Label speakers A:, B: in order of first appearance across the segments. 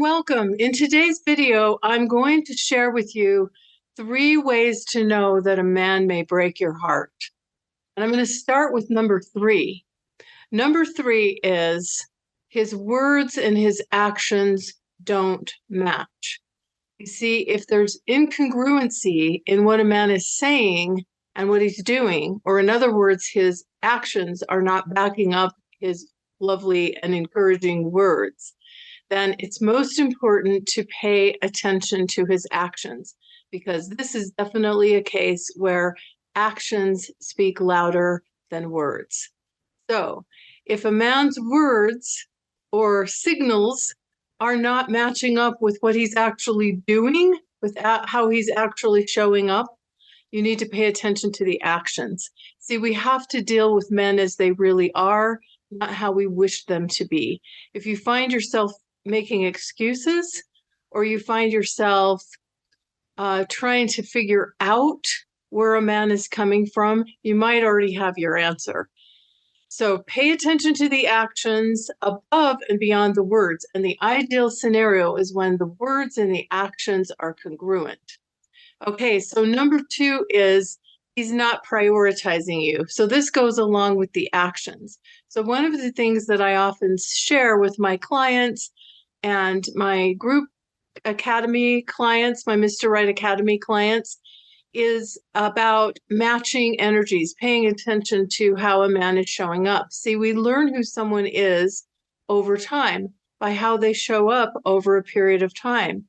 A: welcome. In today's video, I'm going to share with you 3 ways to know that a man may break your heart. And I'm going to start with number 3. Number 3 is his words and his actions don't match. You see, if there's incongruency in what a man is saying and what he's doing, or in other words, his actions are not backing up his lovely and encouraging words, then it's most important to pay attention to his actions, because this is definitely a case where actions speak louder than words. So if a man's words or signals are not matching up with what he's actually doing, with how he's actually showing up, you need to pay attention to the actions. See, we have to deal with men as they really are, not how we wish them to be. If you find yourself making excuses, or you find yourself trying to figure out where a man is coming from, you might already have your answer. So pay attention to the actions above and beyond the words. And the ideal scenario is when the words and the actions are congruent. Okay, so number 2 is he's not prioritizing you. So this goes along with the actions. So one of the things that I often share with my clients and my group academy clients, my Mr. Right Academy clients, is about matching energies, paying attention to how a man is showing up. See, we learn who someone is over time by how they show up over a period of time,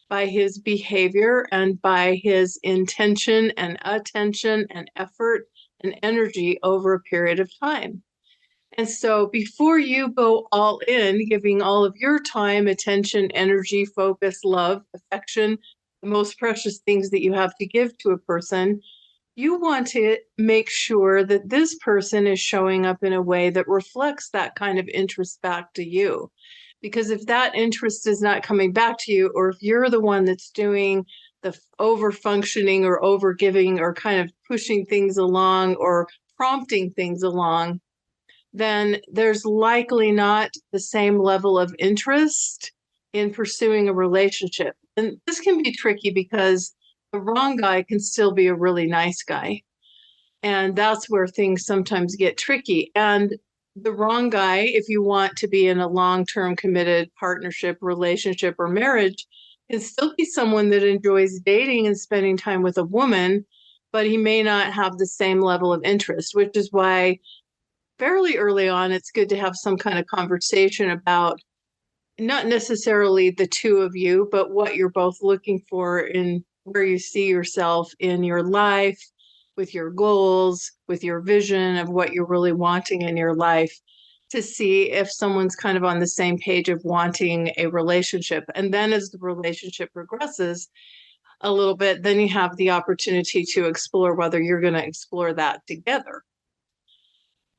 A: by his behavior and by his intention and attention and effort and energy over a period of time. And so before you go all in, giving all of your time, attention, energy, focus, love, affection, the most precious things that you have to give to a person, you want to make sure that this person is showing up in a way that reflects that kind of interest back to you. Because if that interest is not coming back to you, or if you're the one that's doing the over-functioning or over-giving or kind of pushing things along or prompting things along, then there's likely not the same level of interest in pursuing a relationship. And this can be tricky because the wrong guy can still be a really nice guy. And that's where things sometimes get tricky. And the wrong guy, if you want to be in a long-term committed partnership, relationship, or marriage, can still be someone that enjoys dating and spending time with a woman, but he may not have the same level of interest, which is why fairly early on, it's good to have some kind of conversation about not necessarily the two of you, but what you're both looking for in where you see yourself in your life, with your goals, with your vision of what you're really wanting in your life, to see if someone's kind of on the same page of wanting a relationship. And then as the relationship progresses a little bit, then you have the opportunity to explore whether you're going to explore that together.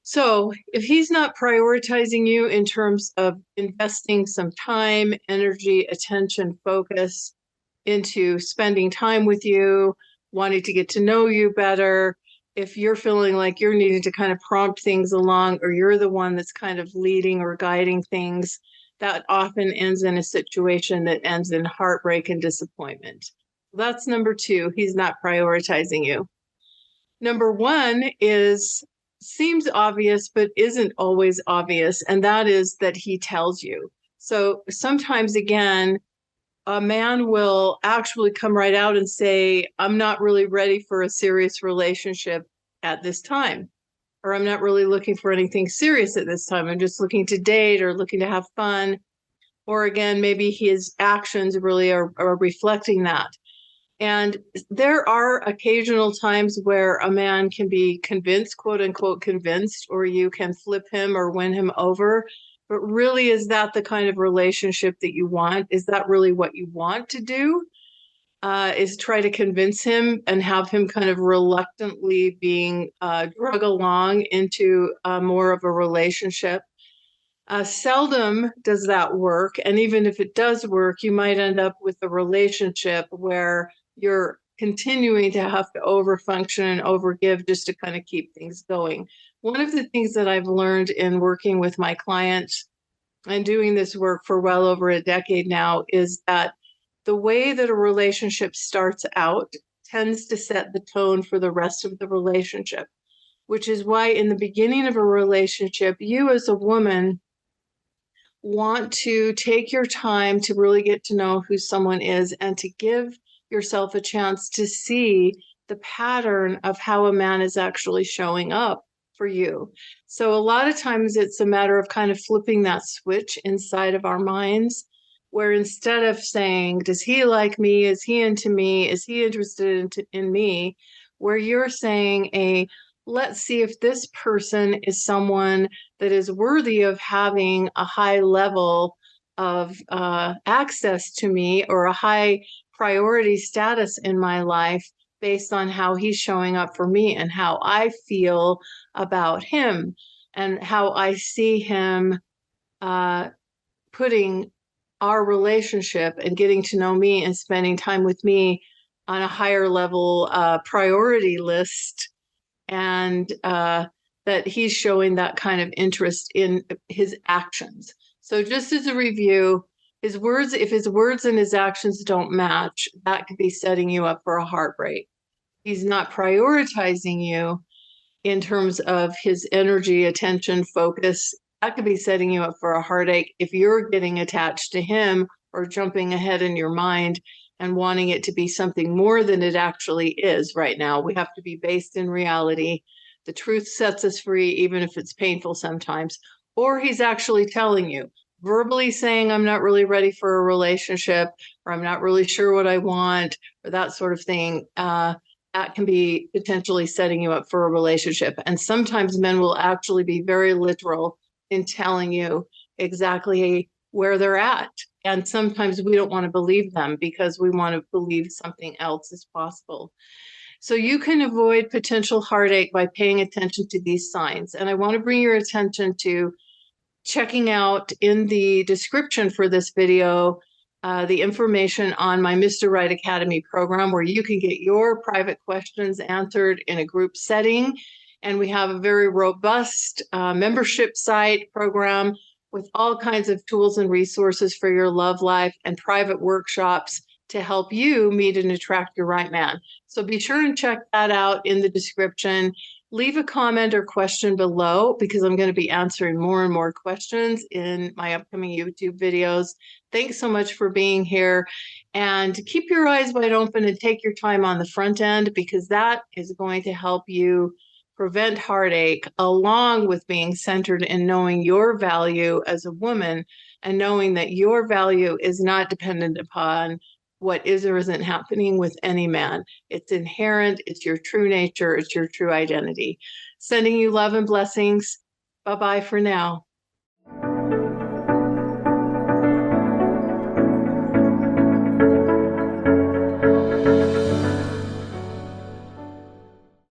A: So if he's not prioritizing you in terms of investing some time, energy, attention, focus into spending time with you, wanting to get to know you better, if you're feeling like you're needing to kind of prompt things along, or you're the one that's kind of leading or guiding things, that often ends in a situation that ends in heartbreak and disappointment. That's number 2. He's not prioritizing you. Number 1 seems obvious, but isn't always obvious, and that is that he tells you. So sometimes, again, a man will actually come right out and say, I'm not really ready for a serious relationship at this time, or I'm not really looking for anything serious at this time. I'm just looking to date or looking to have fun. Or again, maybe his actions really are reflecting that. And there are occasional times where a man can be convinced, quote unquote, convinced, or you can flip him or win him over. But really, is that the kind of relationship that you want? Is that really what you want to do? Is try to convince him and have him kind of reluctantly being drug along into more of a relationship? Seldom does that work. And even if it does work, you might end up with a relationship where you're continuing to have to overfunction and overgive just to kind of keep things going. One of the things that I've learned in working with my clients and doing this work for well over a decade now, is that the way that a relationship starts out tends to set the tone for the rest of the relationship, which is why in the beginning of a relationship, you as a woman want to take your time to really get to know who someone is and to give yourself a chance to see the pattern of how a man is actually showing up for you. So a lot of times it's a matter of kind of flipping that switch inside of our minds, where instead of saying, does he like me? Is he into me? Is he interested in me? Where you're saying, let's see if this person is someone that is worthy of having a high level of access to me, or a high priority status in my life, based on how he's showing up for me and how I feel about him and how I see him putting our relationship and getting to know me and spending time with me on a higher level priority list, and that he's showing that kind of interest in his actions. So just as a review, if his words and his actions don't match, that could be setting you up for a heartbreak. He's not prioritizing you in terms of his energy, attention, focus. That could be setting you up for a heartache if you're getting attached to him or jumping ahead in your mind and wanting it to be something more than it actually is right now. We have to be based in reality. The truth sets us free, even if it's painful sometimes. Or he's actually telling you, verbally saying, I'm not really ready for a relationship, or I'm not really sure what I want, or that sort of thing. That can be potentially setting you up for a relationship. And sometimes men will actually be very literal in telling you exactly where they're at. And sometimes we don't want to believe them because we want to believe something else is possible. So you can avoid potential heartache by paying attention to these signs. And I want to bring your attention to checking out in the description for this video the information on my Mr. Right Academy program, where you can get your private questions answered in a group setting. And we have a very robust membership site program with all kinds of tools and resources for your love life, and private workshops to help you meet and attract your right man. So be sure and check that out in the description. Leave a comment or question below, because I'm going to be answering more and more questions in my upcoming YouTube videos. Thanks so much for being here, and keep your eyes wide open and take your time on the front end, because that is going to help you prevent heartache, along with being centered in knowing your value as a woman, and knowing that your value is not dependent upon what is or isn't happening with any man. It's inherent, it's your true nature, it's your true identity. Sending you love and blessings. Bye-bye for now.